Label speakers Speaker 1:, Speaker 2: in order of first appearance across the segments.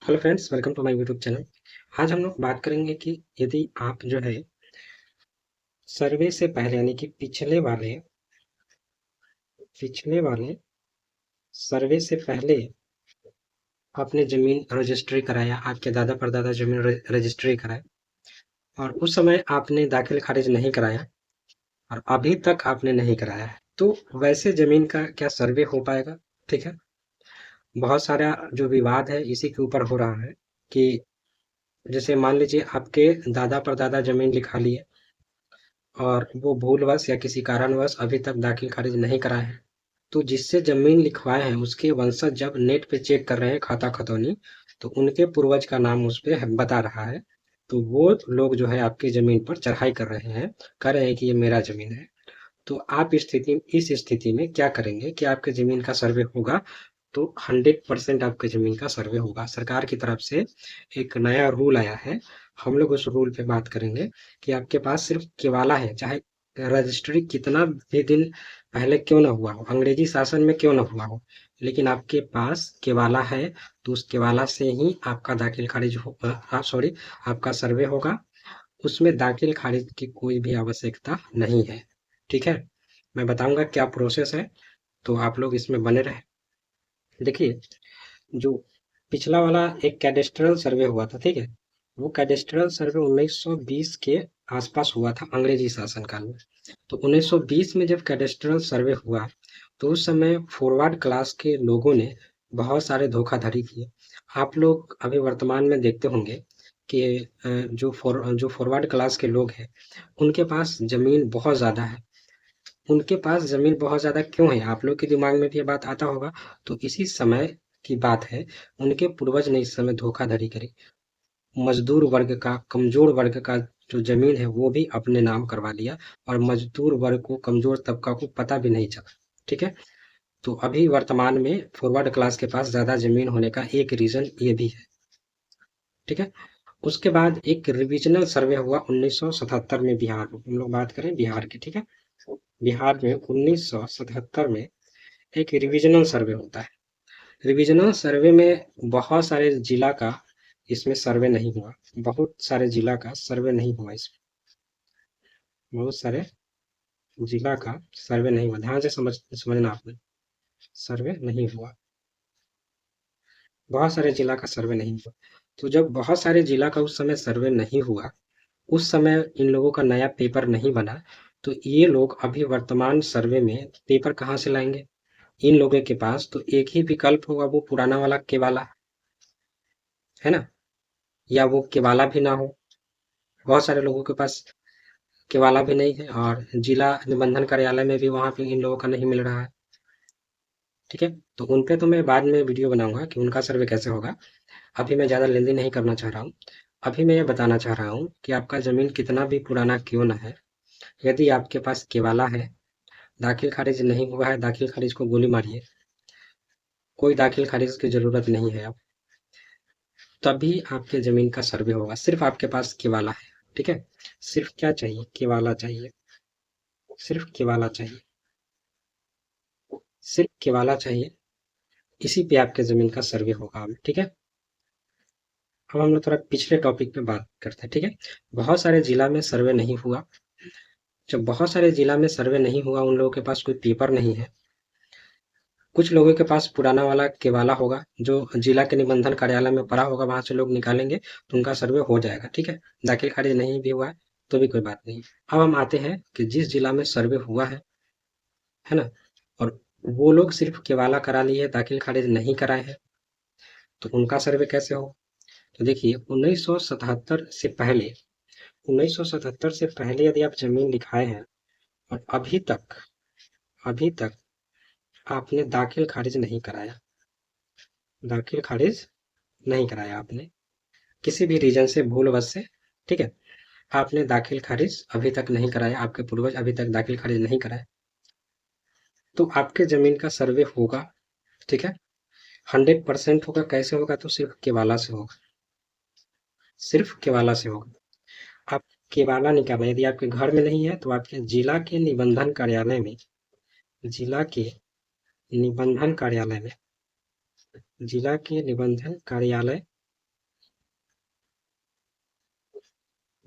Speaker 1: Hello friends, welcome to my YouTube channel. आज हम लोग बात करेंगे कि यदि आप जो है सर्वे से पहले यानी कि पिछले वाले सर्वे से पहले आपने ज़मीन रजिस्ट्री कराया, आपके दादा परदादा ज़मीन रजिस्ट्री कराए और उस समय आपने दाखिल खारिज नहीं कराया और अभी तक आपने नहीं कराया है, तो वैसे ज़मीन का क्या सर्वे हो पाएगा? ठीक है। बहुत सारा जो विवाद है इसी के ऊपर हो रहा है कि जैसे मान लीजिए आपके दादा परदादा ज़मीन लिखा लिए और वो भूलवश या किसी कारणवश अभी तक दाखिल खारिज नहीं कराए हैं, तो जिससे जमीन लिखवाए हैं उसके वंशज जब नेट पे चेक कर रहे हैं खाता खतौनी, तो उनके पूर्वज का नाम उस पे बता रहा है, तो वो लोग जो है आपकी जमीन पर चढ़ाई कर रहे हैं, कह रहे हैं कि ये मेरा जमीन है। तो आप इस स्थिति में क्या करेंगे कि आपके जमीन का सर्वे होगा, तो 100% आपके ज़मीन का सर्वे होगा। सरकार की तरफ से एक नया रूल आया है, हम लोग उस रूल पे बात करेंगे कि आपके पास सिर्फ केवाला है, चाहे रजिस्ट्री कितना भी दिन पहले क्यों ना हुआ हो, अंग्रेजी शासन में क्यों ना हुआ हो, लेकिन आपके पास केवाला है, तो उस केवाला से ही आपका दाखिल खारिज सॉरी, आपका सर्वे होगा। उसमें दाखिल खारिज की कोई भी आवश्यकता नहीं है। ठीक है, मैं बताऊंगा क्या प्रोसेस है, तो आप लोग इसमें बने रहे। देखिए, जो पिछला वाला एक कैडेस्ट्रल सर्वे हुआ था, ठीक है, वो कैडेस्ट्रल सर्वे 1920 के आसपास हुआ था, अंग्रेजी शासनकाल में। तो 1920 में जब कैडेस्ट्रल सर्वे हुआ, तो उस समय फॉरवर्ड क्लास के लोगों ने बहुत सारे धोखाधड़ी किए। आप लोग अभी वर्तमान में देखते होंगे कि जो फॉरवर्ड क्लास के लोग हैं, उनके पास जमीन बहुत ज़्यादा है। उनके पास ज़मीन बहुत ज़्यादा क्यों है? आप लोग के दिमाग में भी ये बात आता होगा। तो इसी समय की बात है, उनके पूर्वज ने इस समय धोखाधड़ी करी। मजदूर वर्ग का, कमजोर वर्ग का जो ज़मीन है वो भी अपने नाम करवा लिया और मजदूर वर्ग को, कमजोर तबका को पता भी नहीं चला। ठीक है? तो अभी वर्तमान में फॉरवर्ड क्लास के पास ज़्यादा ज़मीन होने का एक रीज़न ये भी है। ठीक है? उसके बाद एक रिविजनल सर्वे हुआ 1977 में बिहार में। हम लोग बात करें बिहार की, ठीक है? बिहार में 1977 में एक रिविजनल सर्वे होता है। रिविजनल सर्वे में बहुत सारे जिला का इसमें सर्वे नहीं हुआ, बहुत सारे जिला का सर्वे नहीं हुआ, इसमें बहुत सारे जिला का सर्वे नहीं हुआ। ध्यान से समझना आपने, सर्वे नहीं हुआ, बहुत सारे जिला का सर्वे नहीं हुआ। तो जब बहुत सारे जिला का उस समय सर्वे नहीं हुआ, उस समय इन लोगों का नया पेपर नहीं बना, तो ये लोग अभी वर्तमान सर्वे में पेपर कहाँ से लाएंगे? इन लोगों के पास तो एक ही विकल्प होगा, वो पुराना वाला केवाला, है ना? या वो केवाला भी ना हो, बहुत सारे लोगों के पास केवाला भी नहीं है और जिला निबंधन कार्यालय में भी वहाँ पे इन लोगों का नहीं मिल रहा है। ठीक है, तो उन पे तो मैं बाद में वीडियो बनाऊंगा कि उनका सर्वे कैसे होगा। अभी मैं ज़्यादा लेंदी नहीं करना चाह रहा हूँ। अभी मैं ये बताना चाह रहा हूँ कि आपका ज़मीन कितना भी पुराना क्यों ना है, यदि आपके पास केवाला है, दाखिल खारिज नहीं हुआ है, दाखिल खारिज को गोली मारिए, कोई दाखिल खारिज की ज़रूरत नहीं है अब, तभी आपके ज़मीन का सर्वे होगा। सिर्फ आपके पास केवाला है, ठीक है? सिर्फ क्या चाहिए? केवाला चाहिए, सिर्फ केवाला चाहिए, सिर्फ केवाला चाहिए। इसी पे आपके ज़मीन का सर्वे होगा अब, ठीक है? अब हम लोग थोड़ा पिछले टॉपिक पे बात करते हैं, ठीक है? बहुत सारे जिला में सर्वे नहीं हुआ। जब बहुत सारे जिला में सर्वे नहीं हुआ, उन लोगों के पास कोई पेपर नहीं है। कुछ लोगों के पास पुराना वाला केवाला होगा, जो जिला के निबंधन कार्यालय में पड़ा होगा, वहां से लोग निकालेंगे तो उनका सर्वे हो जाएगा, ठीक है? दाखिल खारिज नहीं भी हुआ है तो भी कोई बात नहीं। अब हम आते हैं कि जिस जिला में सर्वे हुआ है ना, और वो लोग सिर्फ केवाला करा लिए, दाखिल खारिज नहीं कराए हैं, तो उनका सर्वे कैसे हो? तो देखिए, 1977 से पहले यदि आप जमीन लिखाए हैं और अभी तक आपने दाखिल खारिज नहीं कराया, दाखिल खारिज नहीं कराया आपने, किसी भी रीजन से, भूलवश से, ठीक है, आपने दाखिल खारिज अभी तक नहीं कराया, आपके पूर्वज अभी तक दाखिल खारिज नहीं कराए, तो आपके जमीन का सर्वे होगा, ठीक है? 100% होगा। कैसे होगा? तो सिर्फ केवाला से होगा, सिर्फ केवाला से होगा। आप केवाला निकालना, यदि आपके घर में नहीं है तो आपके जिला के निबंधन कार्यालय में, जिला के निबंधन कार्यालय में, जिला के निबंधन कार्यालय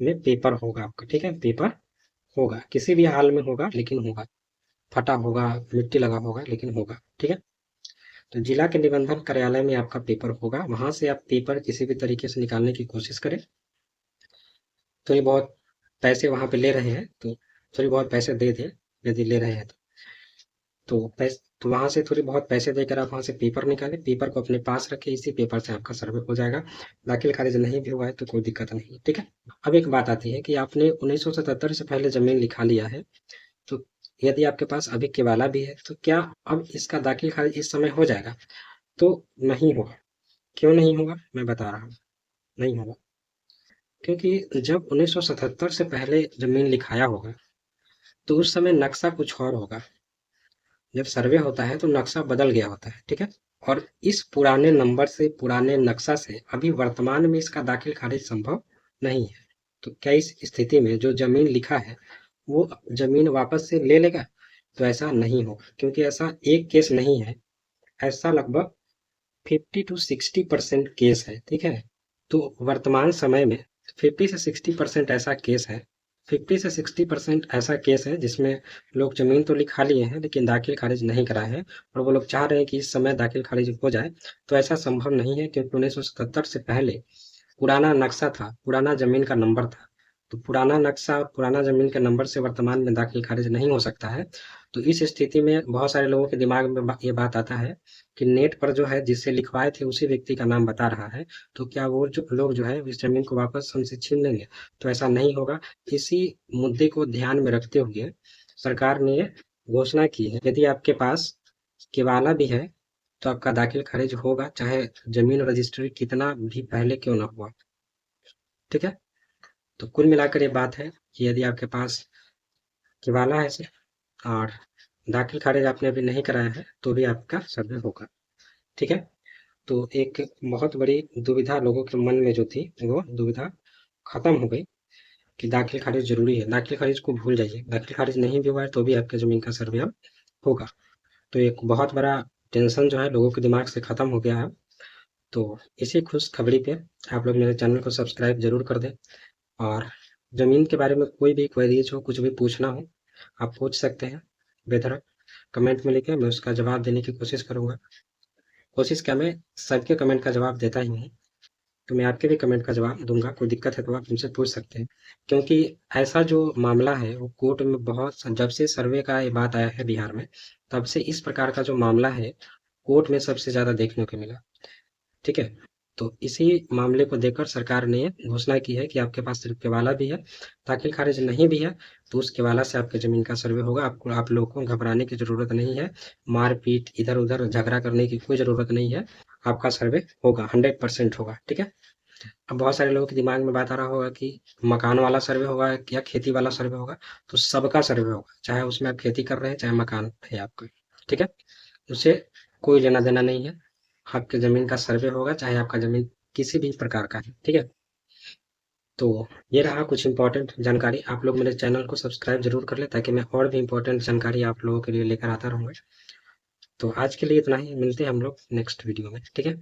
Speaker 1: में पेपर होगा आपका, ठीक है, पेपर होगा, किसी भी हाल में होगा लेकिन होगा, फटा होगा, मिट्टी लगा होगा लेकिन होगा, ठीक है। तो जिला के निबंधन कार्यालय में आपका पेपर होगा, वहां से आप पेपर किसी भी तरीके से निकालने की कोशिश करें। थोड़ी बहुत पैसे वहां पे ले रहे हैं तो थोड़ी बहुत पैसे दे दें, यदि ले रहे हैं तो वहां से थोड़ी बहुत पैसे देकर आप वहां से पेपर निकालें, पेपर को अपने पास रखें, इसी पेपर से आपका सर्वे हो जाएगा। दाखिल खारिज नहीं भी हुआ है तो कोई दिक्कत नहीं, ठीक है। अब एक बात आती है कि आपने 1977 से पहले जमीन लिखा लिया है, तो यदि आपके पास अभी केवाला भी है तो क्या अब इसका दाखिल खारिज इस समय हो जाएगा? तो नहीं होगा। क्यों नहीं होगा, मैं बता रहा हूँ। नहीं होगा क्योंकि जब 1977 से पहले जमीन लिखाया होगा तो उस समय नक्शा कुछ और होगा। जब सर्वे होता है तो नक्शा बदल गया होता है, ठीक है। और इस पुराने नंबर से, पुराने नक्शा से अभी वर्तमान में इसका दाखिल खारिज संभव नहीं है। तो क्या इस स्थिति में जो जमीन लिखा है वो जमीन वापस से ले लेगा? तो ऐसा नहीं होगा, क्योंकि ऐसा एक केस नहीं है, ऐसा लगभग 50 to 60% केस है, ठीक है। तो वर्तमान समय में 50 से 60% ऐसा केस है, 50 से 60% ऐसा केस है जिसमें लोग जमीन तो लिखा लिए हैं लेकिन दाखिल खारिज नहीं कराए हैं, और वो लोग चाह रहे हैं कि इस समय दाखिल खारिज हो जाए। तो ऐसा संभव नहीं है, क्योंकि 1977 से पहले पुराना नक्शा था, पुराना जमीन का नंबर था। तो पुराना नक्शा और पुराना जमीन के नंबर से वर्तमान में दाखिल खारिज नहीं हो सकता है। तो इस स्थिति में बहुत सारे लोगों के दिमाग में ये बात आता है कि नेट पर जो है जिससे लिखवाए थे उसी व्यक्ति का नाम बता रहा है, तो क्या वो जो लोग जो है इस जमीन को वापस हमसे छीन लेंगे? तो ऐसा नहीं होगा। इसी मुद्दे को ध्यान में रखते हुए सरकार ने ये घोषणा की है, यदि आपके पास केवाला भी है तो आपका दाखिल खारिज होगा, चाहे जमीन रजिस्ट्री कितना भी पहले क्यों ना हुआ, ठीक है। तो कुल मिलाकर ये बात है कि यदि आपके पास केवाला है और दाखिल खारिज आपने अभी नहीं कराया है तो भी आपका सर्वे होगा, ठीक है। तो एक बहुत बड़ी दुविधा लोगों के मन में जो थी वो दुविधा खत्म हो गई कि दाखिल खारिज जरूरी है। दाखिल खारिज को भूल जाइए, दाखिल खारिज नहीं भी हुआ है तो भी आपके जमीन का सर्वे अब होगा। तो एक बहुत बड़ा टेंशन जो है लोगों के दिमाग से खत्म हो गया है। तो इसी खुशखबरी पे आप लोग मेरे चैनल को सब्सक्राइब जरूर कर दें, और ज़मीन के बारे में कोई भी क्वेरीज हो, कुछ भी पूछना हो, आप पूछ सकते हैं बेधड़क कमेंट में लिखें, मैं उसका जवाब देने की कोशिश करूँगा। कोशिश क्या, मैं सबके कमेंट का जवाब देता ही हूँ, तो मैं आपके भी कमेंट का जवाब दूंगा। कोई दिक्कत है तो आप मुझसे पूछ सकते हैं, क्योंकि ऐसा जो मामला है वो कोर्ट में बहुत, जब से सर्वे का ये बात आया है बिहार में, तब से इस प्रकार का जो मामला है कोर्ट में सबसे ज़्यादा देखने को मिला, ठीक है। तो इसी मामले को देखकर सरकार ने घोषणा की है कि आपके पास सिर्फ केवाला भी है, दाखिल खारिज नहीं भी है तो उस केवाला से आपके जमीन का सर्वे होगा। आपको, आप लोगों को घबराने की जरूरत नहीं है, मारपीट, इधर उधर झगड़ा करने की कोई जरूरत नहीं है, आपका सर्वे होगा, 100% होगा, ठीक है। अब बहुत सारे लोगों के दिमाग में बात आ रहा होगा कि मकान वाला सर्वे होगा या खेती वाला सर्वे होगा। तो सबका सर्वे होगा, चाहे उसमें आप खेती कर रहे हैं चाहे मकान है आपका, ठीक है। उससे कोई लेना देना नहीं है, आपके ज़मीन का सर्वे होगा चाहे आपका ज़मीन किसी भी प्रकार का है, ठीक है। तो ये रहा कुछ इंपॉर्टेंट जानकारी। आप लोग मेरे चैनल को सब्सक्राइब जरूर कर लें ताकि मैं और भी इंपॉर्टेंट जानकारी आप लोगों के लिए लेकर आता रहूँगा। तो आज के लिए इतना ही, मिलते हैं हम लोग नेक्स्ट वीडियो में, ठीक है।